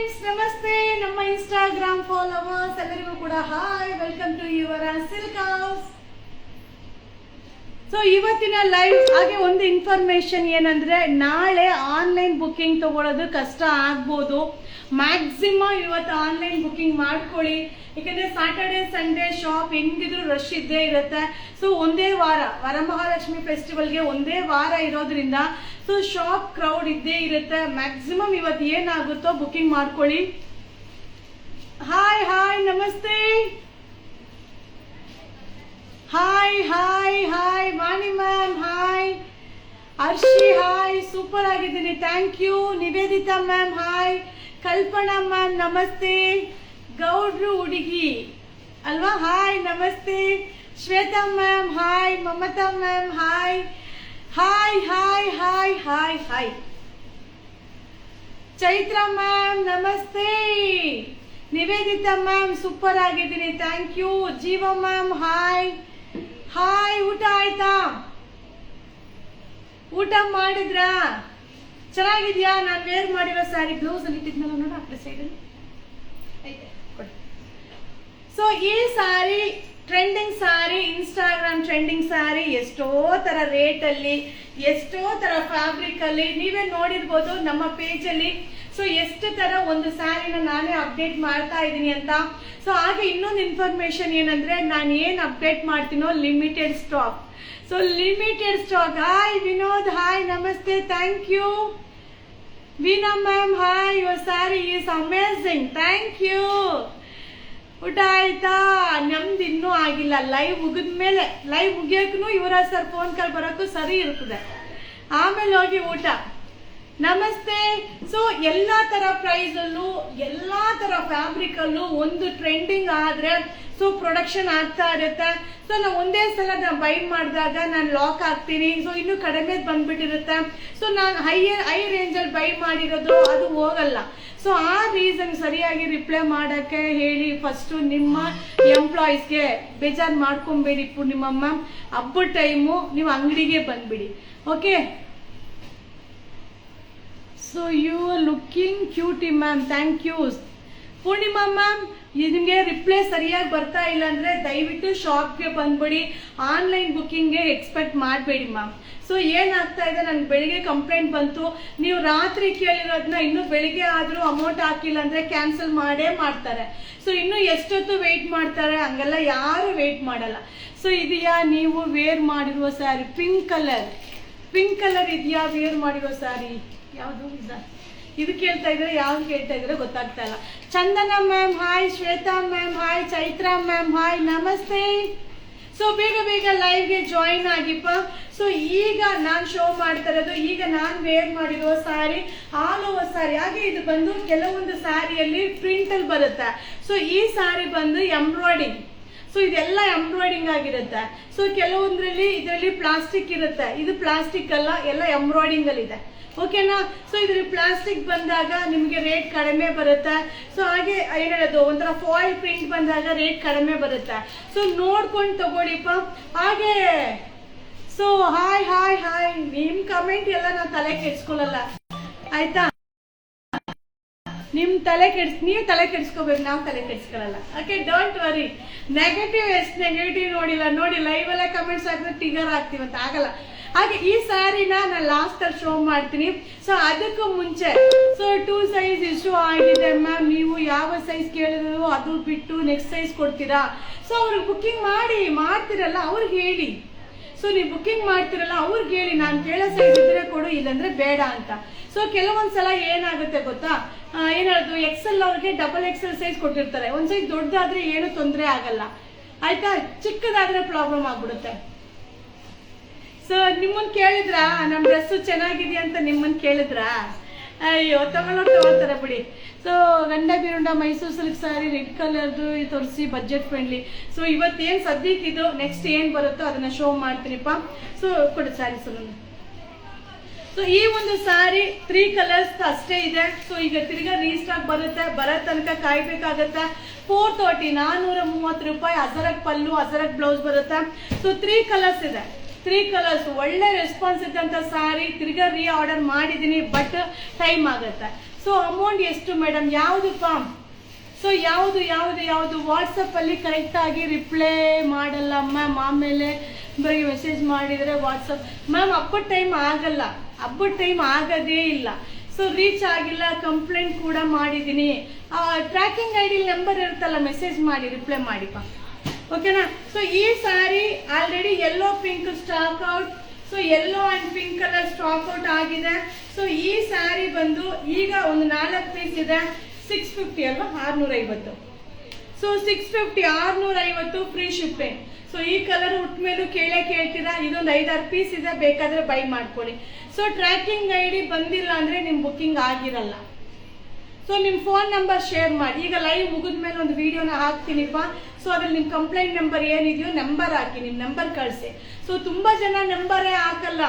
Friends ನಮಸ್ತೆ. ನಮ್ಮ Instagram followers ಎಲ್ಲರಿಗೂ ಕೂಡ hi, welcome to your silk house. So ಇವತ್ತಿನ ಲೈವ್ ಹಾಗೆ ಒಂದು ಇನ್ಫಾರ್ಮೇಶನ್ ಏನಂದ್ರೆ, ನಾಳೆ ಆನ್ಲೈನ್ ಬುಕ್ಕಿಂಗ್ ತಗೊಳ್ಳೋದು ಕಷ್ಟ ಆಗ್ಬೋದು. ಮ್ಯಾಕ್ಸಿಮಮ್ ಇವತ್ತು ಆನ್ಲೈನ್ ಬುಕ್ಕಿಂಗ್ ಮಾಡ್ಕೊಳ್ಳಿ, ಯಾಕಂದ್ರೆ ಸಾಟರ್ಡೆ ಸಂಡೇ ಶಾಪ್ ಹೆಂಗಿದ್ರು ರಶ್ ಇದ್ದೇ ಇರುತ್ತೆ. ಸೊ ಒಂದೇ ವಾರ ವರಮಹಾಲಕ್ಷ್ಮಿ ಫೆಸ್ಟಿವಲ್ಗೆ ಒಂದೇ ವಾರ ಇರೋದ್ರಿಂದ ಸೊ ಶಾಪ್ ಕ್ರೌಡ್ ಇದ್ದೇ ಇರುತ್ತೆ. ಮ್ಯಾಕ್ಸಿಮಮ್ ಇವತ್ತು ಏನಾಗುತ್ತೋ ಬುಕ್ಕಿಂಗ್ ಮಾಡ್ಕೊಳ್ಳಿ. ಹಾಯ್ ಹಾಯ್ ನಮಸ್ತೆ. Hi hi hi Vani ma'am hi, Harshi hi, super ಆಗಿದ್ದೀನಿ, thank you. Nivedita ma'am hi, Kalpana ma'am ನಮಸ್ತೆ, ಗೌಡ್ರು ಹುಡುಗಿ ಅಲ್ವಾ ಹಾಯ್ ನಮಸ್ತೆ, Shweta ma'am hi, Mamata ma'am hi hi hi hi hi hi, Chaitra ma'am ನಮಸ್ತೆ, ನಿವೇದಿತಾ ಮ್ಯಾಮ್ ಸೂಪರ್ ಆಗಿದ್ದೀನಿ, thank you. Jeeva ma'am hi hi, ಊಟ ಆಯ್ತಾ? ಊಟ ಮಾಡಿದ್ರಾ? ಚೆನ್ನಾಗಿದ್ಯಾ? ನಾನು ವೇರ್ ಮಾಡಿರೋ ಸ್ಯಾರಿ ಬ್ಲೌಸ್ ಅಲ್ಲಿ ಇಟ್ಟಿದ್ನಲ್ಲ ನೋಡ ಆ ಕಡೆ ಸೈಡಲ್ಲಿ ಐತೆ ಕೊಡಿ. ಸೊ ಈ sari trending sari, Instagram trending sari, ಎಷ್ಟೋ ತರ ರೇಟ್ ಅಲ್ಲಿ, ಎಷ್ಟೋ ತರ ಫ್ಯಾಬ್ರಿಕ್ ಅಲ್ಲಿ ನೀವೇ ನೋಡಿರ್ಬೋದು ನಮ್ಮ ಪೇಜ್ ಅಲ್ಲಿ. ಸೊ ಎಷ್ಟು ತರ ಒಂದು ಸ್ಯಾರಿನ ನಾನೇ ಅಪ್ಡೇಟ್ ಮಾಡ್ತಾ ಇದ್ದೀನಿ ಅಂತ. ಸೊ ಹಾಗೆ ಇನ್ನೊಂದು ಇನ್ಫಾರ್ಮೇಶನ್ ಏನಂದ್ರೆ, ನಾನು ಏನ್ ಅಪ್ಡೇಟ್ ಮಾಡ್ತೀನೋ limited stock. So limited stock. Hi Vinod hi ನಮಸ್ತೆ, thank you. Veena ma'am hi, your sari is amazing, thank you. ಊಟ ಆಯ್ತಾ? ನಮ್ದು ಇನ್ನೂ ಆಗಿಲ್ಲ. ಲೈವ್ ಮುಗಿದ್ಮೇಲೆ, ಲೈವ್ ಮುಗಿಯೋಕ್ಕೂ ಇವರ ಸರ್ ಫೋನ್ ಕಾಲ್ ಬರೋಕ್ಕೂ ಸರಿ ಇರ್ತದೆ, ಆಮೇಲೆ ಹೋಗಿ ಊಟ. ನಮಸ್ತೆ. ಸೊ ಎಲ್ಲಾ ತರ ಪ್ರೈಸ್ ಅಲ್ಲೂ ಎಲ್ಲಾ ತರ ಫ್ಯಾಬ್ರಿಕ್ ಅಲ್ಲೂ ಒಂದು ಟ್ರೆಂಡಿಂಗ್ ಆದ್ರೆ ಸೊ ಪ್ರೊಡಕ್ಷನ್ ಆಗ್ತಾ ಇರುತ್ತೆ. ಸೊ ನಾವು ಒಂದೇ ಸಲ ಬೈ ಮಾಡಿದಾಗ ನಾನು ಲಾಕ್ ಆಗ್ತೀನಿ. ಸೊ ಇನ್ನು ಕಡಿಮೆ ಬಂದ್ಬಿಟ್ಟಿರುತ್ತೆ. ಸೊ ನಾನು ಹೈ ರೇಂಜ್ ಅಲ್ಲಿ ಬೈ ಮಾಡಿರೋದು ಅದು ಹೋಗಲ್ಲ. ಸೊ ಆ ರೀಸನ್ ಸರಿಯಾಗಿ ರಿಪ್ಲೈ ಮಾಡಕ್ಕೆ ಹೇಳಿ ಫಸ್ಟ್ ನಿಮ್ಮ ಎಂಪ್ಲಾಯೀಸ್ಗೆ. ಬೇಜಾರು ಮಾಡ್ಕೊಂಬೇಡಿ ಪೂರ್ಣಿಮಮ್ಮ, ಹಬ್ಬದ ಟೈಮು ನೀವು ಅಂಗಡಿಗೆ ಬಂದ್ಬಿಡಿ, okay? So you are looking cutie ma'am, thank you. Purnima ma'am, ನಿಮಗೆ ರಿಪ್ಲೈ ಸರಿಯಾಗಿ ಬರ್ತಾ ಇಲ್ಲ ಅಂದ್ರೆ ದಯವಿಟ್ಟು ಶಾಪ್ಗೆ ಬಂದ್ಬಿಡಿ. ಆನ್ಲೈನ್ ಬುಕ್ಕಿಂಗ್ಗೆ ಎಕ್ಸ್ಪೆಕ್ಟ್ ಮಾಡಬೇಡಿ ಮ್ಯಾಮ್. ಸೊ ಏನಾಗ್ತಾ ಇದೆ, ನನ್ಗೆ ಬೆಳಿಗ್ಗೆ ಕಂಪ್ಲೇಂಟ್ ಬಂತು, ನೀವು ರಾತ್ರಿ ಕೇಳಿರೋದನ್ನ ಇನ್ನು ಬೆಳಿಗ್ಗೆ ಆದ್ರೂ ಅಮೌಂಟ್ ಹಾಕಿಲ್ಲ ಅಂದ್ರೆ ಕ್ಯಾನ್ಸಲ್ ಮಾಡೇ ಮಾಡ್ತಾರೆ. ಸೊ ಇನ್ನು ಎಷ್ಟೊತ್ತು ವೆಯ್ಟ್ ಮಾಡ್ತಾರೆ? ಹಂಗೆಲ್ಲ ಯಾರು ವೆಯ್ಟ್ ಮಾಡಲ್ಲ. ಸೊ ಇದೆಯಾ ನೀವು ವೇರ್ ಮಾಡಿರುವ ಸ್ಯಾರಿ? ಪಿಂಕ್ ಕಲರ್ ಇದೆಯಾ ವೇರ್ ಮಾಡಿರೋ ಸ್ಯಾರಿ? ಯಾವುದು ಇದು ಕೇಳ್ತಾ ಇದ್ರೆ ಯಾವ್ದು ಕೇಳ್ತಾ ಇದ್ರೆ ಗೊತ್ತಾಗ್ತಾ ಇಲ್ಲ. Chandana ma'am hi, Shweta ma'am hi, Chaitra ma'am hi, ನಮಸ್ತೆ. ಸೊ ಬೇಗ ಬೇಗ ಲೈವ್ಗೆ ಜಾಯಿನ್ ಆಗಿಪ್ಪ. ಸೊ ಈಗ ನಾನು ಶೋ ಮಾಡ್ತಾ ಇರೋದು, ಈಗ ನಾನು ವೇರ್ ಮಾಡಿರೋ ಸ್ಯಾರಿ ಆಲ್ ಓವರ್ ಸ್ಯಾರಿ. ಹಾಗೆ ಇದು ಬಂದು ಕೆಲವೊಂದು ಸ್ಯಾರಿಯಲ್ಲಿ ಪ್ರಿಂಟ್ ಅಲ್ಲಿ ಬರುತ್ತೆ. ಸೊ ಈ ಸ್ಯಾರಿ ಬಂದು ಎಂಬ್ರಾಯ್ಡಿಂಗ್. ಸೊ ಇದೆಲ್ಲ ಎಂಬ್ರಾಯ್ಡಿಂಗ್ ಆಗಿರುತ್ತೆ. ಸೊ ಕೆಲವೊಂದ್ರಲ್ಲಿ ಇದರಲ್ಲಿ ಪ್ಲಾಸ್ಟಿಕ್ ಇರುತ್ತೆ, ಇದು ಪ್ಲಾಸ್ಟಿಕ್ ಅಲ್ಲ, ಎಲ್ಲ ಎಂಬ್ರಾಯ್ಡಿಂಗ್ ಅಲ್ಲಿ ಇದೆ, ಓಕೆನಾ? ಸೊ ಇದ್ರಲ್ಲಿ ಪ್ಲಾಸ್ಟಿಕ್ ಬಂದಾಗ ನಿಮಗೆ ರೇಟ್ ಕಡಿಮೆ ಬರುತ್ತೆ. ಸೊ ಹಾಗೆ ಏನ್ ಹೇಳೋದು, ಒಂಥರ ಫಾಯಿಲ್ ಪ್ರಿಂಟ್ ಬಂದಾಗ ರೇಟ್ ಕಡಿಮೆ ಬರುತ್ತೆ. ಸೊ ನೋಡ್ಕೊಂಡು ತಗೊಳ್ಳಿಪ್ಪ. ಹಾಗೆ ಸೊ ಹಾಯ್ ಹಾಯ್ ಹಾಯ್, ನಿಮ್ ಕಮೆಂಟ್ ಎಲ್ಲ ನಾವು ತಲೆ ಕೆಡ್ಸ್ಕೊಳ್ಳಲ್ಲ, ಆಯ್ತಾ? ನೀವು ತಲೆ ಕೆಡ್ಸ್ಕೋಬೇಕು, ನಾವು ತಲೆ ಕೆಡ್ಸ್ಕೊಳ್ಳಲ್ಲ, ಓಕೆ? Don't worry. ನೆಗೆಟಿವ್ ಎಷ್ಟು ನೆಗೆಟಿವ್ ನೋಡಿಲ್ಲ ನೋಡಿ, ಲೈವ್ ಅಲ್ಲೇ ಕಮೆಂಟ್ಸ್ ಹಾಕಿದ್ರೆ ಟಿಗರ್ ಆಗ್ತೀವಂತ ಆಗಲ್ಲ. ಹಾಗೆ ಈ ಸ್ಯಾರಿನ ನಾನು ಲಾಸ್ಟ್ ಅಲ್ಲಿ ಶೋ ಮಾಡ್ತೀನಿ. ಸೊ ಅದಕ್ಕೂ ಮುಂಚೆ ಸೊ 2 ಸೈಜ್ ಇಶ್ಯೂ ಆಗಿದೆ ಮ್ಯಾಮ್, ನೀವು ಯಾವ ಸೈಜ್ ಕೇಳಿದ್ರು ಅದು ಬಿಟ್ಟು ನೆಕ್ಸ್ಟ್ ಸೈಜ್ ಕೊಡ್ತೀರಾ? ಸೊ ಅವ್ರಿಗೆ ಬುಕ್ಕಿಂಗ್ ಮಾಡ್ತಿರಲ್ಲ ಅವ್ರಿಗೆ ಹೇಳಿ. ಸೊ ನೀವು ಬುಕ್ಕಿಂಗ್ ಮಾಡ್ತಿರಲ್ಲ ಅವ್ರಿಗೆ ಹೇಳಿ, ನಾನು ಕೇಳೋ ಸೈಜ್ ಇದ್ರೆ ಕೊಡು, ಇಲ್ಲಾಂದ್ರೆ ಬೇಡ ಅಂತ. ಸೊ ಕೆಲವೊಂದ್ಸಲ ಏನಾಗುತ್ತೆ ಗೊತ್ತಾ, ಏನ್ ಹೇಳೋದು, ಎಕ್ಸೆಲ್ ಅವ್ರಿಗೆ ಡಬಲ್ ಎಕ್ಸೆಲ್ ಸೈಜ್ ಕೊಟ್ಟಿರ್ತಾರೆ. ಒಂದ್ ಸೈಜ್ ದೊಡ್ಡದಾದ್ರೆ ಏನು ತೊಂದರೆ ಆಗಲ್ಲ, ಆಯ್ತಾ? ಚಿಕ್ಕದಾದ್ರೆ ಪ್ರಾಬ್ಲಮ್ ಆಗ್ಬಿಡುತ್ತೆ. ಸೊ ನಿಮ್ಮನ್ ಕೇಳಿದ್ರ ನಮ್ ಡ್ರೆಸ್ ಚೆನ್ನಾಗಿದೆಯಾ ಅಂತ ನಿಮ್ಮನ್ ಕೇಳಿದ್ರ? ಅಯ್ಯೋ ತಗೊಳ್ತಾರೆ ಬಿಡಿ. ಸೊ ಗಂಡ ಬೀರುಂಡ ಮೈಸೂರು ಸಿಲ್ಕ್ ಸ್ಯಾರಿ ರೆಡ್ ಕಲರ್ದು ತೋರಿಸಿ, ಬಜೆಟ್ ಫ್ರೆಂಡ್ಲಿ. ಸೊ ಇವತ್ತೇನ್ ಸದ್ಯಕ್ಕೆ ಇದು, ನೆಕ್ಸ್ಟ್ ಏನ್ ಬರುತ್ತೋ ಅದನ್ನ ಶೋ ಮಾಡ್ತೀನಿಪ್ಪ. ಸೊ ಕೊಡಿ ಸ್ಯಾರಿ ಸಲ. ಸೊ ಈ ಒಂದು ಸ್ಯಾರಿ 3 ಕಲರ್ಸ್ ಅಷ್ಟೇ ಇದೆ. ಸೊ ಈಗ ತಿರ್ಗಾ ರೀಸ್ಟಾಕ್ ಬರುತ್ತೆ, ಬರೋ ತನಕ ಕಾಯ್ಬೇಕಾಗತ್ತೆ. 430 430 ರೂಪಾಯಿ. ಅಜರಕ್ ಪಲ್ಲು, ಅಜರಕ್ ಬ್ಲೌಸ್ ಬರುತ್ತೆ. ಸೊ 3 ಕಲರ್ಸ್ ಇದೆ. 3 ಕಲರ್ಸ್ ಒಳ್ಳೆ ರೆಸ್ಪಾನ್ಸ್ ಇದ್ದಂತ ಸಾರಿ ತಿರ್ಗಾ ರೀ ಆರ್ಡರ್ ಮಾಡಿದೀನಿ, ಬಟ್ ಟೈಮ್ ಆಗುತ್ತೆ. ಸೊ ಅಮೌಂಟ್ ಎಷ್ಟು ಮೇಡಮ್, ಯಾವುದಪ್ಪ? ಸೊ ಯಾವುದು ವಾಟ್ಸಪ್ಪಲ್ಲಿ ಕರೆಕ್ಟಾಗಿ ರಿಪ್ಲೈ ಮಾಡಲ್ಲ ಮ್ಯಾಮ್. ಆಮೇಲೆ ಬರೀ ಮೆಸೇಜ್ ಮಾಡಿದರೆ ವಾಟ್ಸಪ್ ಮ್ಯಾಮ್ ಹಬ್ಬದ ಟೈಮ್ ಆಗಲ್ಲ, ಹಬ್ಬದ ಟೈಮ್ ಆಗೋದೇ ಇಲ್ಲ. ಸೊ ರೀಚ್ ಆಗಿಲ್ಲ, ಕಂಪ್ಲೇಂಟ್ ಕೂಡ ಮಾಡಿದ್ದೀನಿ. ಟ್ರ್ಯಾಕಿಂಗ್ ಐ ಡಿ ನಂಬರ್ ಇರುತ್ತಲ್ಲ, ಮೆಸೇಜ್ ಮಾಡಿ ರಿಪ್ಲೈ ಮಾಡಿಪ್ಪ, ಓಕೆನಾ? ಸೊ ಈ sari already yellow pink stock out. So yellow and pink colour stock out ಆಗಿದೆ. ಸೊ ಈ ಸ್ಯಾರಿ ಬಂದು ಈಗ ಒಂದು 4 ಪೀಸ್ ಇದೆ. 650 ಅಲ್ವಾ, 650. So 650 650 free shipping. ಸೊ ಈ ಕಲರ್ ಉಟ್ಮೇಲೂ ಕೇಳ್ತೀರಾ. ಇದೊಂದು 5-6 ಪೀಸ್ ಇದೆ, ಬೇಕಾದ್ರೆ ಬೈ ಮಾಡ್ಕೊಳ್ಳಿ. ಸೊ ಟ್ರ್ಯಾಕಿಂಗ್ ಐ ಡಿ ಬಂದಿಲ್ಲ ಅಂದ್ರೆ ನಿಮ್ ಬುಕ್ಕಿಂಗ್ ಆಗಿರಲ್ಲ. ಸೊ ನಿಮ್ ಫೋನ್ ನಂಬರ್ ಶೇರ್ ಮಾಡಿ. ಈಗ ಲೈವ್ ಮುಗಿದ್ಮೇಲೆ ಒಂದು ವಿಡಿಯೋನ ಹಾಕ್ತೀನಿಪ್ಪ. ಸೊ ಅದ್ರಲ್ಲಿ ನಿಮ್ ಕಂಪ್ಲೇಂಟ್ ನಂಬರ್ ಏನಿದೆಯೋ ನಂಬರ್ ಹಾಕಿ, ನಿಮ್ ನಂಬರ್ ಕಳಿಸಿ. ಸೊ ತುಂಬಾ ಜನ ನಂಬರೇ ಹಾಕಲ್ಲ.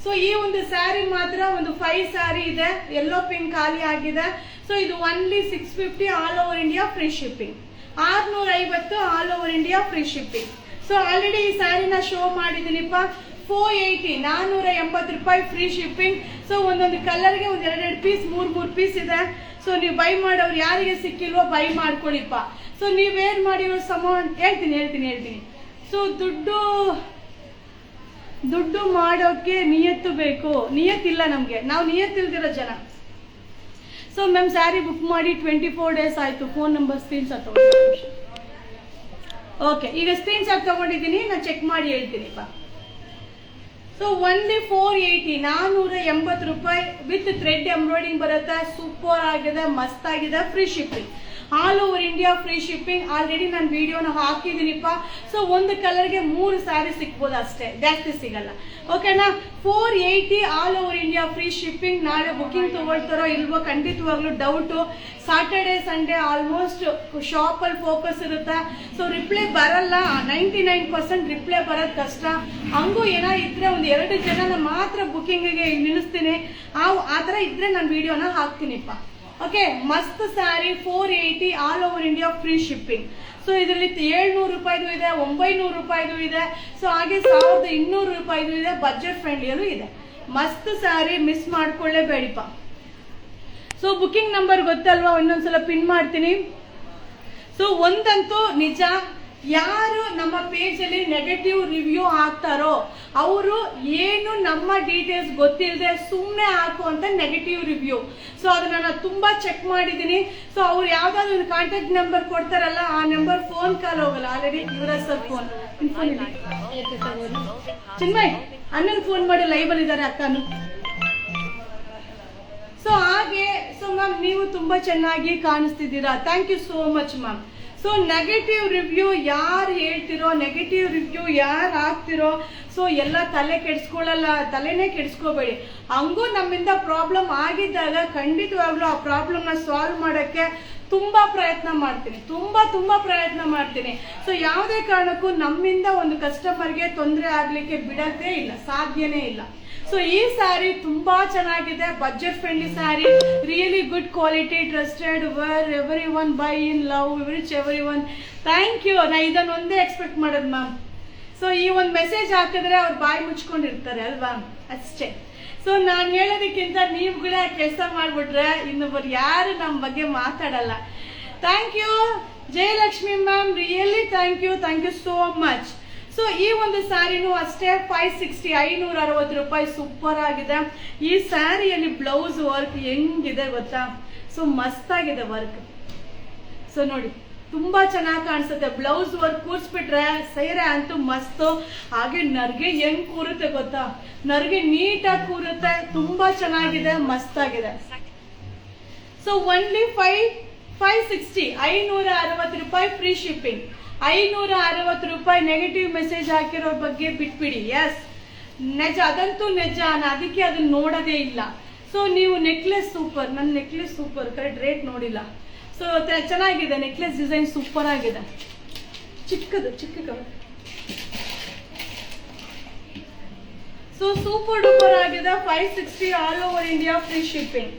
ಸೊ ಈ ಒಂದು ಸ್ಯಾರಿ ಮಾತ್ರ ಒಂದು 5 ಸ್ಯಾರಿ ಇದೆ, ಯೆಲ್ಲೋ ಪಿಂಕ್ ಖಾಲಿ ಆಗಿದೆ. ಸೊ ಇದು only 650 all over India free shipping. 650 all over India free shipping. So already ಈ ಸ್ಯಾರಿನ ಶೋ ಮಾಡಿದೀನಿಪ್ಪ. 480 480 ರೂಪಾಯಿ ಫ್ರೀ ಶಿಪ್ಪಿಂಗ್. ಸೊ ಒಂದೊಂದು ಕಲರ್ಗೆ ಒಂದು 2 ಪೀಸ್ 3 ಪೀಸ್ ಇದೆ. ಸೊ ನೀವು ಬೈ ಮಾಡೋರು ಯಾರಿಗೆ ಸಿಕ್ಕಿಲ್ವೋ ಬೈ ಮಾಡ್ಕೊಳ್ಳಿಪ್ಪ. ಸೊ ನೀವೇನ್ ಮಾಡಿರೋ ಹೇಳ್ತೀನಿ. ಸೊ ದುಡ್ಡು ಮಾಡೋಕೆ ನಿಯತ್ತು ಬೇಕು. ನಿಯತ್ತಿಲ್ಲ ನಮ್ಗೆ, ನಾವು ನಿಯತ್ತಿಲ್ದಿರೋ ಜನ. ಸೊ ಮ್ಯಾಮ್ ಸ್ಯಾರಿ ಬುಕ್ ಮಾಡಿ 24 ಡೇಸ್ ಆಯ್ತು. ಫೋನ್ ನಂಬರ್ ಸ್ಕ್ರೀನ್ ಶಾಟ್ ತಗೊಂಡು, ಓಕೆ ಈಗ ಸ್ಕ್ರೀನ್ ಶಾಟ್ ತಗೊಂಡಿದ್ದೀನಿ, ನಾನು ಚೆಕ್ ಮಾಡಿ ಹೇಳ್ತೀನಿಪ್ಪ. ಸೊ ಓನ್ಲಿ 480 480 ರೂಪಾಯಿ ವಿತ್ ಥ್ರೆಡ್ ಎಂಬ್ರಾಯ್ಡಿಂಗ್ ಬರುತ್ತೆ. ಸೂಪರ್ ಆಗಿದೆ, ಮಸ್ತ್ ಆಗಿದೆ, free shipping, all over India free shipping. Already ನಾನು ವಿಡಿಯೋನ ಹಾಕಿದೀನಿಪ್ಪ. ಸೊ ಒಂದು ಕಲರ್ಗೆ 3 ಸ್ಯಾರಿ ಸಿಗ್ಬೋದು ಅಷ್ಟೇ, ಜಾಸ್ತಿ ಸಿಗಲ್ಲ, ಓಕೆನಾ? 480 all over India free shipping. ನಾಳೆ ಬುಕಿಂಗ್ ತಗೊಳ್ತಾರೋ ಇಲ್ವೋ ಖಂಡಿತವಾಗ್ಲೂ ಡೌಟು. ಸಾಟರ್ಡೆ ಸಂಡೇ ಆಲ್ಮೋಸ್ಟ್ ಶಾಪಲ್ಲಿ ಫೋಕಸ್ ಇರುತ್ತೆ. ಸೊ ರಿಪ್ಲೈ ಬರಲ್ಲ, 99% ರಿಪ್ಲೈ ಬರೋದು ಕಷ್ಟ. ಹಂಗೂ ಏನೋ ಇದ್ರೆ ಒಂದು 2 ಜನನ ಮಾತ್ರ ಬುಕಿಂಗಿಗೆ ನಿಲ್ಲಿಸ್ತೀನಿ. ಆ ಥರ ಇದ್ರೆ ನಾನು ವಿಡಿಯೋನ ಹಾಕ್ತೀನಿಪ್ಪ, ಓಕೆ? ಮಸ್ತ್ sari 480 all over India free shipping. So ಇದರಲ್ಲಿ 700 ರೂಪಾಯಿದು ಇದೆ, 900 ರೂಪಾಯಿದು ಇದೆ. ಸೊ ಹಾಗೆ 1200 ರೂಪಾಯಿದು ಇದೆ, ಬಜೆಟ್ ಫ್ರೆಂಡ್ಲಿಯಲ್ಲೂ ಇದೆ. ಮಸ್ತ್ ಸ್ಯಾರಿ, ಮಿಸ್ ಮಾಡ್ಕೊಳ್ಳೇಬೇಡಿಪ್ಪ. ಸೊ ಬುಕಿಂಗ್ ನಂಬರ್ ಗೊತ್ತಲ್ವಾ, ಇನ್ನೊಂದ್ಸಲ ಪಿನ್ ಮಾಡ್ತೀನಿ. ಸೊ ಒಂದಂತೂ ನಿಜ, ಯಾರು ನಮ್ಮ ಪೇಜಲ್ಲಿ ನೆಗೆಟಿವ್ ರಿವ್ಯೂ ಹಾಕ್ತಾರೋ ಅವರು ಏನು ನಮ್ಮ ಡೀಟೇಲ್ಸ್ ಗೊತ್ತಿಲ್ಲದೆ ಸುಮ್ಮನೆ ಹಾಕುವಂತ ನೆಗೆಟಿವ್ ರಿವ್ಯೂ. ಸೊ ಅದನ್ನ ನಾನು ತುಂಬಾ ಚೆಕ್ ಮಾಡಿದ್ದೀನಿ. ಸೊ ಅವ್ರು ಯಾವ್ದಾದ್ರು ಒಂದು ಕಾಂಟ್ಯಾಕ್ಟ್ ನಂಬರ್ ಕೊಡ್ತಾರಲ್ಲ, ಆ ನಂಬರ್ ಫೋನ್ ಕಾಲ್ ಹೋಗಲ್ಲ. Already Yuvraj sir phone Chinmay ಅಣ್ಣನ್ ಫೋನ್ ಮಾಡಿ ಲೈವ್ ಅಲ್ಲಿ ಇದ್ದಾರೆ ಅಕ್ಕನು. ಸೊ ಹಾಗೆ ಸೊ ಮ್ಯಾಮ್ ನೀವು ತುಂಬಾ ಚೆನ್ನಾಗಿ ಕಾಣಿಸ್ತಿದ್ದೀರಾ, thank you so much ma'am. So negative review ಯಾರು ಹೇಳ್ತಿರೋ, ನೆಗೆಟಿವ್ ರಿವ್ಯೂ ಯಾರು ಹಾಕ್ತಿರೋ, ಸೊ ಎಲ್ಲ ತಲೆನೇ ಕೆಡಿಸ್ಕೋಬೇಡಿ. ಹಂಗೂ ನಮ್ಮಿಂದ ಪ್ರಾಬ್ಲಮ್ ಆಗಿದ್ದಾಗ ಖಂಡಿತವಾಗ್ಲೂ ಆ ಪ್ರಾಬ್ಲಮ್ನ ಸಾಲ್ವ್ ಮಾಡೋಕ್ಕೆ ತುಂಬಾ ಪ್ರಯತ್ನ ಮಾಡ್ತೀನಿ. ಸೊ ಯಾವುದೇ ಕಾರಣಕ್ಕೂ ನಮ್ಮಿಂದ ಒಂದು ಕಸ್ಟಮರ್ಗೆ ತೊಂದರೆ ಆಗ್ಲಿಕ್ಕೆ ಬಿಡೋದೇ ಇಲ್ಲ, ಸಾಧ್ಯನೇ ಇಲ್ಲ. ಸೊ ಈ ಸ್ಯಾರಿ ತುಂಬಾ ಚೆನ್ನಾಗಿದೆ, budget friendly sari, really good quality, trusted, wear everyone buy in love, rich everyone. Thank you. ನಾ ಇದನ್ನೊಂದೇ ಎಕ್ಸ್ಪೆಕ್ಟ್ ಮಾಡೋದು ಮ್ಯಾಮ್. ಸೊ ಈ ಒಂದು ಮೆಸೇಜ್ ಹಾಕಿದ್ರೆ ಅವ್ರು ಬಾಯಿ ಮುಚ್ಕೊಂಡಿರ್ತಾರೆ ಅಲ್ವಾ, ಅಷ್ಟೇ. ಸೊ ನಾನು ಹೇಳೋದಕ್ಕಿಂತ ನೀವುಗಳೇ ಕೆಲಸ ಮಾಡ್ಬಿಟ್ರೆ ಇನ್ನೊಬ್ಬರು ಯಾರು ನಮ್ಮ ಬಗ್ಗೆ ಮಾತಾಡಲ್ಲ. Thank you Jayalakshmi ma'am, really thank you so much. So ಈ ಒಂದು ಸ್ಯಾರಿನೂ ಅಷ್ಟೇ 560 560 ರೂಪಾಯಿ, ಸೂಪರ್ ಆಗಿದೆ. ಈ ಸ್ಯಾರಿಯಲ್ಲಿ ಬ್ಲೌಸ್ ವರ್ಕ್ ಹೆಂಗಿದೆ ಗೊತ್ತಾ, ಸೊ ಮಸ್ತ್ ಆಗಿದೆ ವರ್ಕ್. ಸೊ ನೋಡಿ ತುಂಬಾ ಚೆನ್ನಾಗಿ ಕಾಣಿಸುತ್ತೆ. ಬ್ಲೌಸ್ ವರ್ಕ್ ಕೂರ್ಸ್ಬಿಟ್ರೆ ಸೀರೆ ಅಂತೂ ಮಸ್ತು. ಹಾಗೆ ನರ್ಗೆ ಹೆಂಗ್ ಕೂರುತ್ತೆ ಗೊತ್ತಾ, ನರ್ಗೆ ನೀಟಾಗಿ ಕೂರುತ್ತೆ, ತುಂಬಾ ಚೆನ್ನಾಗಿದೆ, ಮಸ್ತ್ ಆಗಿದೆ. ಸೊ ಓನ್ಲಿ 560 560 ರೂಪಾಯಿ ಫ್ರೀ ಶಿಪ್ಪಿಂಗ್. 560 ರೂಪಾಯಿ. ನೆಗೆಟಿವ್ ಮೆಸೇಜ್ ಹಾಕಿರೋ ಬಗ್ಗೆ ಬಿಟ್ಬಿಡಿ. ಎಸ್ ನಿಜ, ಅದಂತೂ ನಿಜ, ನಾನು ಅದಕ್ಕೆ ಅದನ್ನ ನೋಡೋದೇ ಇಲ್ಲ. ಸೊ ನೀವು ನೆಕ್ಲೆಸ್ ಸೂಪರ್, ನನ್ನ ನೆಕ್ಲೆಸ್ ಸೂಪರ್, ಕರೆಕ್ಟ್ ರೇಟ್ ನೋಡಿಲ್ಲ. ಸೊ ಚೆನ್ನಾಗಿದೆ ನೆಕ್ಲೆಸ್ ಡಿಸೈನ್, ಸೂಪರ್ ಆಗಿದೆ, ಚಿಕ್ಕ ಕವರ್. ಸೊ ಸೂಪರ್ ಡೂಪರ್ ಆಗಿದೆ. 560 all over India free shipping.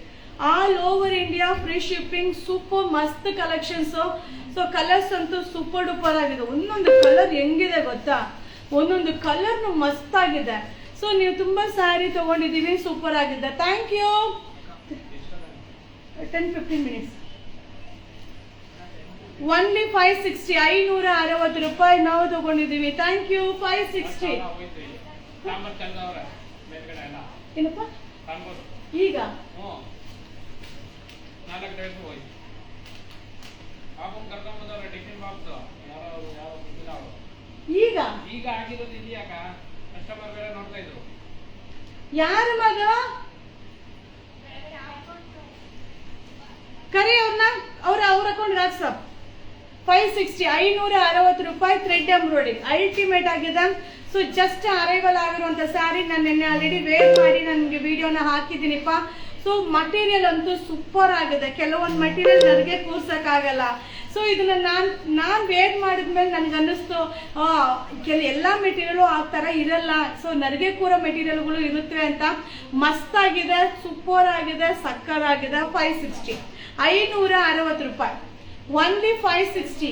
All over India free shipping. Super ಮಸ್ತ್ ಕಲೆಕ್ಷನ್ಸ್. ಸೊ ಕಲರ್ಸ್ ಅಂತೂ ಸೂಪರ್ ಡೂಪರ್ ಆಗಿದೆ. ಒಂದೊಂದು ಕಲರ್ ಹೆಂಗಿದೆ ಗೊತ್ತಾ, ಒಂದೊಂದು ಕಲರ್ ಮಸ್ತ್ ಆಗಿದೆ. ಸೊ ನೀವು ತುಂಬಾ ಸ್ಯಾರಿ ತಗೊಂಡಿದೀವಿ, ಸೂಪರ್ ಆಗಿದೆ. Thank you. 10-15 minutes. Only 560, 560 ರೂಪಾಯಿ ನಾವು ತಗೊಂಡಿದ್ದೀವಿ. Thank you. 560 ಏನಪ್ಪ ಈಗ ಈಗ ಈಗ ಆಗಿರೋದು ಇದೆಯಾಗ ಕಸ್ಟಮರ್ ಬೇರೆ ನೋಡ್ತಾ ಇದ್ರು. ಯಾರ ಮಗ ಕರಿ ಅವ್ರನ್ನ ಅವ್ರ ಅಕೌಂಟ್ ಹಾಕ್ಸಪ್. 560, 560 ರೂಪಾಯಿ ಥ್ರೆಡ್ ಎಂಬ್ರಾಯ್ಡಿಂಗ್ ಅಲ್ಟಿಮೇಟ್ ಆಗಿದೆ. ಸೊ ಜಸ್ಟ್ ಅರೈವಲ್ ಆಗಿರುವಂತ ಸ್ಯಾರಿ ನಾನು ನಿನ್ನೆ ಆಲ್ರೆಡಿ ವೇರ್ ಮಾಡಿ ನನಗೆ ವಿಡಿಯೋನ ಹಾಕಿದ್ದೀನಿಪ್ಪ. ಸೊ ಮಟೀರಿಯಲ್ ಅಂತೂ ಸೂಪರ್ ಆಗಿದೆ. ಕೆಲವೊಂದು ಮಟೀರಿಯಲ್ ನನಗೆ ಕೂರ್ಸಕ್ಕಾಗಲ್ಲ. ಸೊ ಇದನ್ನ ನಾನು ವೇರ್ ಮಾಡಿದ್ಮೇಲೆ ನನ್ಗೆ ಅನ್ನಿಸ್ತು ಎಲ್ಲ ಮೆಟೀರಿಯಲ್ ಆ ಥರ ಇರಲ್ಲ. ಸೊ ನನಗೆ ಕೂರ ಮೆಟೀರಿಯಲ್ಗಳು ಇರುತ್ತವೆ ಅಂತ. ಮಸ್ತ್ ಆಗಿದೆ, ಸೂಪರ್ ಆಗಿದೆ, ಸಕ್ಕರ್ ಆಗಿದೆ. 560, 560 ರೂಪಾಯಿ. ಓನ್ಲಿ 560,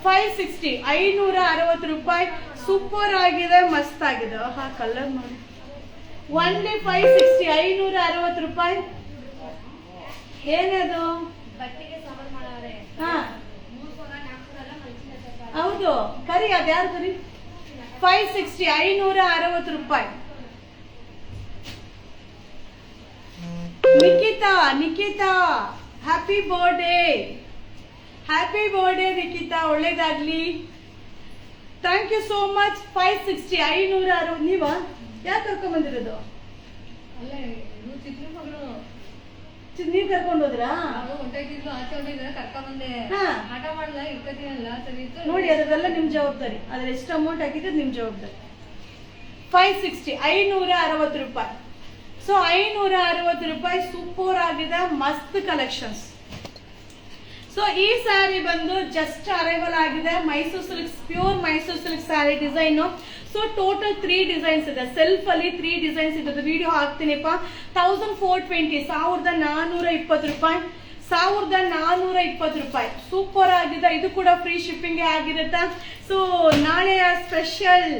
560 ರೂಪಾಯಿ. ಸೂಪರ್ ಆಗಿದೆ, ಮಸ್ತ್ ಆಗಿದೆ. ಹಾ ಕಲರ್ ನೋಡಿ. ಓನ್ಲಿ 560, 560 ರೂಪಾಯಿ. ಏನದು ಹೌದು ಕರಿ ಅದ್ಯಾರು ಕರಿ. 560, 560 ರೂಪಾಯಿ. ನಿಖಿತಾ ಹ್ಯಾಪಿ ಬರ್ಡೇ ನಿಖಿತಾ, ಒಳ್ಳೇದಾಗ್ಲಿ. Thank you so much. 560, 560. ನೀವ ಯಾಕೆ ಕರ್ಕೊಂಡ್ ಬಂದಿರೋದು? ನೀವ್ ಕರ್ಕೊಂಡು ಹೋದ್ರಾ? ನೋಡಿ ಅದೆಲ್ಲ ನಿಮ್ ಜವಾಬ್ದಾರಿ. ಅದ್ರ ಎಷ್ಟು ಅಮೌಂಟ್ ಹಾಕಿದ್ರೆ ನಿಮ್ ಜವಾಬ್ದಾರಿ. 560, 560 ರೂಪಾಯಿ. ಸೊ 560 ರೂಪಾಯಿ. ಸೂಪರ್ ಆಗಿದೆ, ಮಸ್ತ್ ಕಲೆಕ್ಷನ್ಸ್. ಸೊ ಈ ಸ್ಯಾರಿ ಬಂದು ಜಸ್ಟ್ ಅರೈವಲ್ ಆಗಿದೆ. Mysuru silks, pure Mysuru silk sari design. So total 3 designs ಇದೆ. ಸೆಲ್ಫ್ ಅಲ್ಲಿ 3 ಡಿಸೈನ್ಸ್ ಇದೆ. ವಿಡಿಯೋ ಹಾಕ್ತೀನಿಪ್ಪ. 1420, 1420 ರೂಪಾಯಿ. 1420 ರೂಪಾಯಿ. ಸೂಪರ್ ಆಗಿದೆ. ಇದು ಕೂಡ ಫ್ರೀ ಶಿಪ್ಪಿಂಗ್ ಆಗಿರುತ್ತೆ. ಸೊ ನಾಳೆಯ ಸ್ಪೆಷಲ್.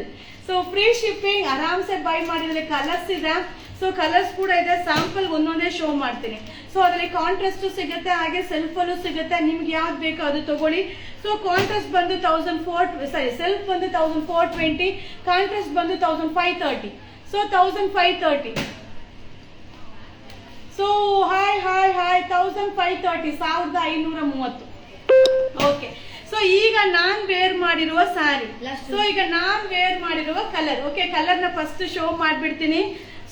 ಸೊ ಫ್ರೀ ಶಿಪ್ಪಿಂಗ್, ಆರಾಮ್ಸೆ ಬೈ ಮಾಡಿದ್ರೆ. ಕಲರ್ಸ್ ಇದೆ. ಸೊ ಕಲರ್ಸ್ ಕೂಡ ಇದೆ. ಸ್ಯಾಂಪಲ್ ಒಂದೊಂದೇ ಶೋ ಮಾಡ್ತೀನಿ. ಸೊ ಅದರಲ್ಲಿ ಕಾಂಟ್ರಾಸ್ಟ್ ಸಿಗುತ್ತೆ, ಹಾಗೆ ಸೆಲ್ಫ್ ಅಲ್ಲೂ ಸಿಗುತ್ತೆ. ನಿಮ್ಗೆ ಯಾವ್ದು ಬೇಕೋ ಅದು ತಗೊಳ್ಳಿ. ಸೊ ಕಾಂಟ್ರಾಸ್ಟ್ ಬಂದು ಸೆಲ್ಫ್ ಬಂದು 1420, ಕಾಂಟ್ರಾಸ್ಟ್ ಬಂದು 1530. So 1530. So hi 1530, 1530. Okay. So ಈಗ ನಾನ್ ವೇರ್ ಮಾಡಿರುವ ಸ್ಯಾರಿ. ಸೊ ಈಗ ನಾನ್ ವೇರ್ ಮಾಡಿರುವ ಕಲರ್. ಓಕೆ, ಕಲರ್ ನ ಫಸ್ಟ್ ಶೋ ಮಾಡ್ಬಿಡ್ತೀನಿ.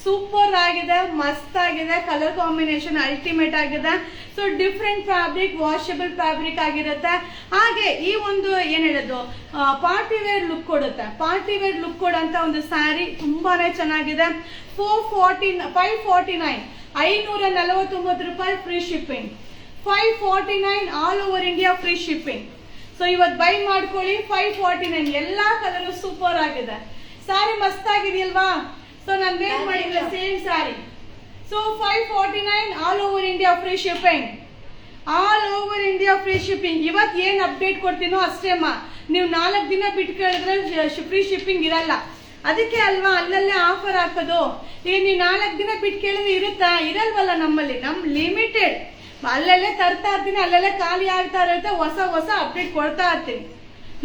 ಸೂಪರ್ ಆಗಿದೆ, ಮಸ್ತ್ ಆಗಿದೆ. ಕಲರ್ ಕಾಂಬಿನೇಷನ್ ಅಲ್ಟಿಮೇಟ್ ಆಗಿದೆ. So different fabric, washable fabric ಆಗಿರುತ್ತೆ. ಹಾಗೆ ಈ ಒಂದು ಏನ್ ಹೇಳೋದು, ಪಾರ್ಟಿ ವೇರ್ ಲುಕ್ ಕೊಡುತ್ತೆ. ಪಾರ್ಟಿ ವೇರ್ ಲುಕ್ ಕೊಡಂತ ಒಂದು ಸ್ಯಾರಿ ತುಂಬಾನೇ ಚೆನ್ನಾಗಿದೆ. 549, 549 ರೂಪಾಯಿ free shipping. 549 all over India free shipping. So ಇವತ್ತು ಬೈ ಮಾಡ್ಕೊಳ್ಳಿ. 549. ಎಲ್ಲಾ ಕಲರ್ ಸೂಪರ್ ಆಗಿದೆ. ಸ್ಯಾರಿ ಮಸ್ತ್ ಆಗಿದೆಯಲ್ವಾ? ಸೊ ನಾನು ವೇರ್ ಮಾಡಿಲ್ಲ same sari. So 549 all over India free shipping. All over India free shipping. ಇವತ್ತು ಏನ್ ಅಪ್ಡೇಟ್ ಕೊಡ್ತೀನೋ ಅಷ್ಟೇಮ್ಮ. ನೀವು 4 ದಿನ ಬಿಟ್ಟು ಕೇಳಿದ್ರೆ ಫ್ರೀ ಶಿಪ್ಪಿಂಗ್ ಇರಲ್ಲ. ಅದಕ್ಕೆ ಅಲ್ವಾ ಅಲ್ಲಲ್ಲೇ ಆಫರ್ ಹಾಕೋದು. ಈಗ ನೀವು 4 ದಿನ ಬಿಟ್ಟು ಕೇಳಿದ್ರೆ ಇರುತ್ತಾ? ಇರಲ್ವಲ್ಲ ನಮ್ಮಲ್ಲಿ. ಲಿಮಿಟೆಡ್. ಅಲ್ಲಲ್ಲೇ ತರ್ತಾ ಇರ್ತೀನಿ, ಅಲ್ಲಲ್ಲೇ ಖಾಲಿ ಆಗ್ತಾ ಇರುತ್ತೆ. ಹೊಸ ಅಪ್ಡೇಟ್ ಕೊಡ್ತಾ ಇರ್ತೀನಿ.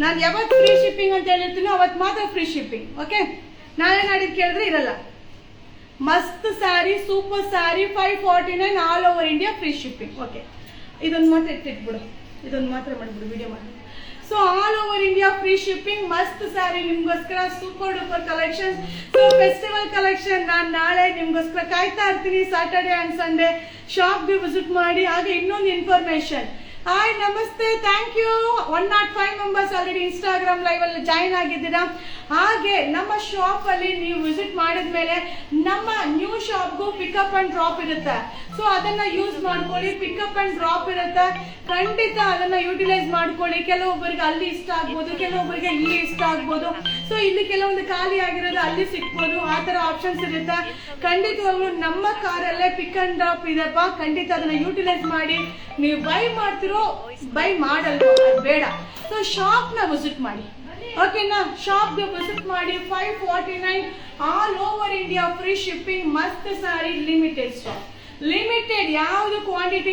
ನಾನು ಯಾವತ್ತು ಫ್ರೀ ಶಿಪ್ಪಿಂಗ್ ಅಂತ ಹೇಳಿರ್ತೀನೋ ಅವತ್ತು ಮಾತ್ರ ಫ್ರೀ ಶಿಪ್ಪಿಂಗ್. ಓಕೆ, ನಾಳೆ ನಾಡಿದ್ದು ಕೇಳಿದ್ರೆ ಇರಲ್ಲ. ಮಸ್ತ್ sari, super sari. 549 all over India free shipping. Okay, ಇದೊಂದು ಮಾತ್ರ ಎತ್ತಿಟ್ಬಿಡು. ಇದೊಂದು ಮಾತ್ರ ಮಾಡ್ಬಿಡು, ವಿಡಿಯೋ ಮಾಡಿ. So all over India free shipping. ಮಸ್ತ್ ಸ್ಯಾರಿ ನಿಮ್ಗೋಸ್ಕರ. Super duper collection. So festival collection ನಾನು ನಾಳೆ ನಿಮ್ಗೋಸ್ಕರ ಕಾಯ್ತಾ ಇರ್ತೀನಿ. ಸ್ಯಾಟರ್ಡೆ ಅಂಡ್ ಸಂಡೇ ಶಾಪ್ಗೆ ವಿಸಿಟ್ ಮಾಡಿ. ಹಾಗೆ ಇನ್ನೊಂದು ಇನ್ಫಾರ್ಮೇಶನ್. ಹಾಯ್, ನಮಸ್ತೆ, thank you. 105 members already Instagram live ಅಲ್ಲಿ ಜಾಯಿನ್ ಆಗಿದ್ದೀರಾ. ಹಾಗೆ ನಮ್ಮ ಶಾಪ್ ಅಲ್ಲಿ ನೀವು ವಿಸಿಟ್ ಮಾಡಿದ್ಮೇಲೆ ನಮ್ಮ ನ್ಯೂ ಶಾಪ್ಗೂ ಪಿಕಪ್ ಅಂಡ್ ಡ್ರಾಪ್ ಇರುತ್ತೆ. ಸೊ ಅದನ್ನ ಯೂಸ್ ಮಾಡ್ಕೊಳ್ಳಿ. ಪಿಕಪ್ ಅಂಡ್ ಡ್ರಾಪ್ ಇರುತ್ತೆ. ಖಂಡಿತ ಅದನ್ನ ಯೂಟಿಲೈಸ್ ಮಾಡ್ಕೊಳ್ಳಿ. ಕೆಲವೊಬ್ಬರಿಗೆ ಅಲ್ಲಿ ಇಷ್ಟ ಆಗ್ಬೋದು, ಕೆಲವೊಬ್ಬರಿಗೆ ಇಲ್ಲಿ ಇಷ್ಟ ಆಗ್ಬೋದು. ಸೊ ಇಲ್ಲಿ ಕೆಲವೊಂದು ಖಾಲಿ ಆಗಿರೋದು ಅಲ್ಲಿ ಸಿಕ್ಬೋದು. ಆ ತರ ಆಪ್ಷನ್ಸ್ ಇರುತ್ತೆ. ಖಂಡಿತವಾಗ್ಲೂ ನಮ್ಮ ಕಾರಲ್ಲೇ ಪಿಕ್ ಅಂಡ್ ಡ್ರಾಪ್ ಇದೆಪ್ಪ. ಖಂಡಿತ ಅದನ್ನ ಯೂಟಿಲೈಸ್ ಮಾಡಿ. ನೀವು ಬೈ ಮಾಡ್ತಿರೋ ಬೈ ಮಾಡಲ್ವೋ ಅದು ಬೇಡ. ಸೊ ಶಾಪ್ ನ ವಿಸಿಟ್ ಮಾಡಿ. ಓಕೆನಾ? ಶಾಪ್ಗೆ ವಿಸಿಟ್ ಮಾಡಿ. 549 all over India free shipping. ಮಸ್ತ್ ಸ್ಯಾರಿ, ಲಿಮಿಟೆಡ್ ಸ್ಟಾಕ್. ಲಿಮಿಟೆಡ್, ಯಾವುದು ಕ್ವಾಂಟಿಟಿ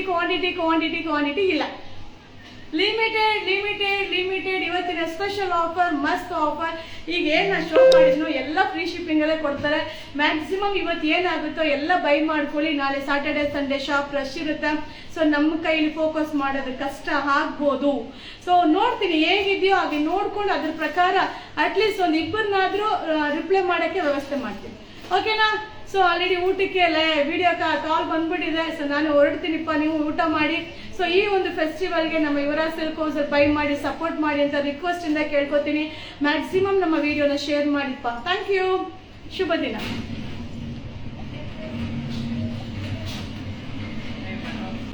ಇಲ್ಲ. ಲಿಮಿಟೆಡ್ ಇವತ್ತಿನ ಸ್ಪೆಷಲ್ ಆಫರ್, ಮಸ್ತ್ ಆಫರ್. ಈಗ ಏನ್ ನಾನು ಶೋ ಮಾಡಿದ್ನು ಎಲ್ಲ ಫ್ರೀ ಶಿಪ್ಪಿಂಗ್ ಅಲ್ಲೇ ಕೊಡ್ತಾರೆ. ಮ್ಯಾಕ್ಸಿಮಮ್ ಇವತ್ತು ಏನಾಗುತ್ತೋ ಎಲ್ಲ ಬೈ ಮಾಡ್ಕೊಳ್ಳಿ. ನಾಳೆ ಸ್ಯಾಟರ್ಡೆ ಸಂಡೇ ಶಾಪ್ ರಶ್ ಇರುತ್ತೆ. ಸೊ ನಮ್ಮ ಕೈಲಿ ಫೋಕಸ್ ಮಾಡೋದು ಕಷ್ಟ ಆಗ್ಬೋದು. ಸೊ ನೋಡ್ತೀನಿ ಹೇಗಿದೆಯೋ ಹಾಗೆ ನೋಡ್ಕೊಂಡು ಅದ್ರ ಪ್ರಕಾರ ಅಟ್ಲೀಸ್ಟ್ ಒಂದು ಇಬ್ಬರನ್ನಾದ್ರೂ ರಿಪ್ಲೈ ಮಾಡೋಕ್ಕೆ ವ್ಯವಸ್ಥೆ ಮಾಡ್ತೀನಿ. ಓಕೆನಾ? ಸೊ ಆಲ್ರೆಡಿ ಊಟಕ್ಕೆ ವಿಡಿಯೋ ಕಾಲ್ ಬಂದ್ಬಿಟ್ಟಿದೆ. ಸೊ ನಾನು ಹೊರಡ್ತೀನಿಪ್ಪ, ನೀವು ಊಟ ಮಾಡಿ. ಸೊ ಈ ಒಂದು ಫೆಸ್ಟಿವಲ್ಗೆ ನಮ್ಮ ಯುವರಾಜ್ ಸಿಲ್ಕ್ ಹೌಸ್ ಬೈ ಮಾಡಿ ಸಪೋರ್ಟ್ ಮಾಡಿ ಅಂತ ರಿಕ್ವೆಸ್ಟ್ ಇಂದ ಕೇಳ್ಕೊತೀನಿ. ಮ್ಯಾಕ್ಸಿಮಮ್ ನಮ್ಮ ವಿಡಿಯೋನ ಶೇರ್ ಮಾಡಿಪ್ಪ. Thank you. ಶುಭ ದಿನ.